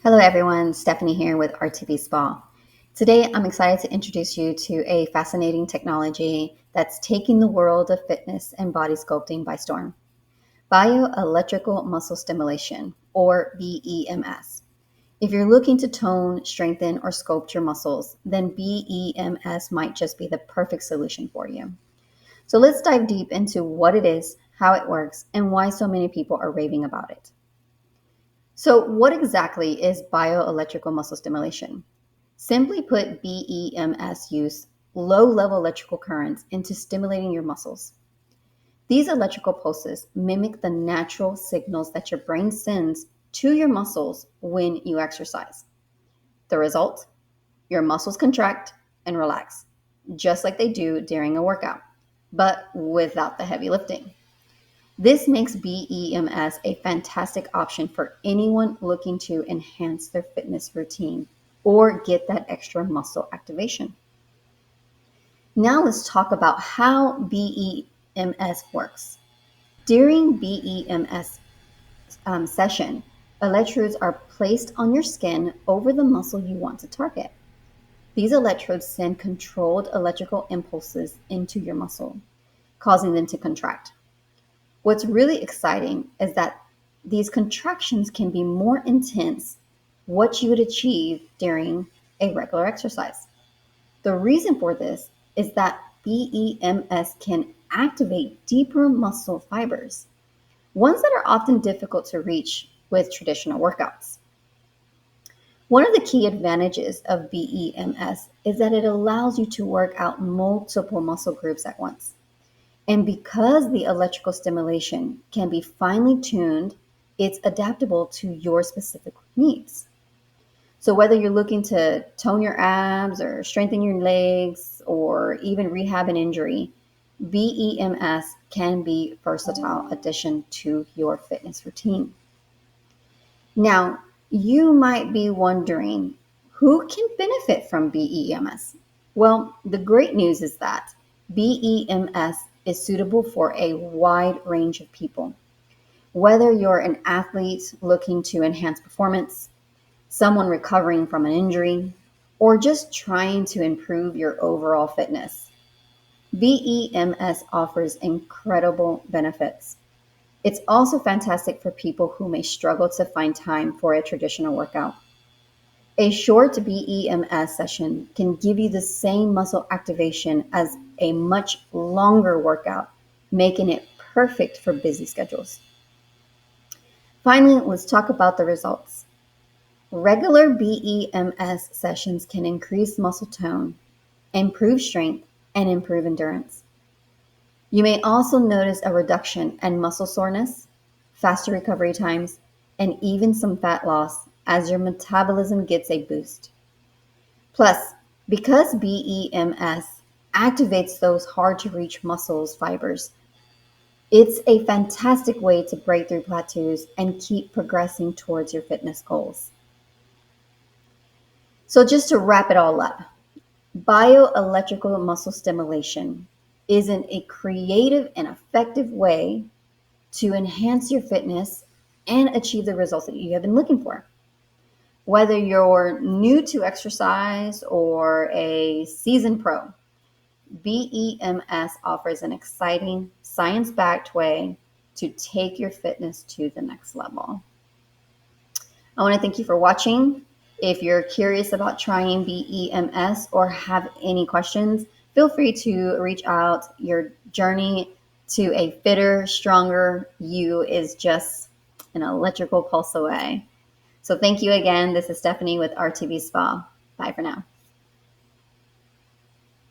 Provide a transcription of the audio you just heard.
Hello everyone, Stephanie here with RTV Spa. Today I'm excited to introduce you to a fascinating technology that's taking the world of fitness and body sculpting by storm. Bio-Electrical Muscle Stimulation, or BEMS. If you're looking to tone, strengthen, or sculpt your muscles, then BEMS might just be the perfect solution for you. So let's dive deep into what it is, how it works, and why so many people are raving about it. So, what exactly is bioelectrical muscle stimulation? Simply put, BEMS use low level electrical currents into stimulating your muscles. These electrical pulses mimic the natural signals that your brain sends to your muscles when you exercise. The result? Your muscles contract and relax, just like they do during a workout, but without the heavy lifting. This makes BEMS a fantastic option for anyone looking to enhance their fitness routine or get that extra muscle activation. Now let's talk about how BEMS works. During BEMS session, electrodes are placed on your skin over the muscle you want to target. These electrodes send controlled electrical impulses into your muscle, causing them to contract. What's really exciting is that these contractions can be more intense what you would achieve during a regular exercise. The reason for this is that BEMS can activate deeper muscle fibers, ones that are often difficult to reach with traditional workouts. One of the key advantages of BEMS is that it allows you to work out multiple muscle groups at once. And because the electrical stimulation can be finely tuned, it's adaptable to your specific needs. So whether you're looking to tone your abs or strengthen your legs or even rehab an injury, BEMS can be a versatile addition to your fitness routine. Now, you might be wondering, who can benefit from BEMS? Well, the great news is that BEMS is suitable for a wide range of people. Whether you're an athlete looking to enhance performance, someone recovering from an injury, or just trying to improve your overall fitness, BEMS offers incredible benefits. It's also fantastic for people who may struggle to find time for a traditional workout. A short BEMS session can give you the same muscle activation as a much longer workout, making it perfect for busy schedules. Finally, let's talk about the results. Regular BEMS sessions can increase muscle tone, improve strength, and improve endurance. You may also notice a reduction in muscle soreness, faster recovery times, and even some fat loss as your metabolism gets a boost. Plus, because BEMS activates those hard to reach muscles fibers, it's a fantastic way to break through plateaus and keep progressing towards your fitness goals. So, just to wrap it all up, bioelectrical muscle stimulation is a creative and effective way to enhance your fitness and achieve the results that you have been looking for. Whether you're new to exercise or a seasoned pro, BEMS offers an exciting, science backed way to take your fitness to the next level. I want to thank you for watching. If you're curious about trying BEMS or have any questions, feel free to reach out. Your journey to a fitter, stronger you is just an electrical pulse away. So thank you again. This is Stephanie with RTV Spa. Bye for now.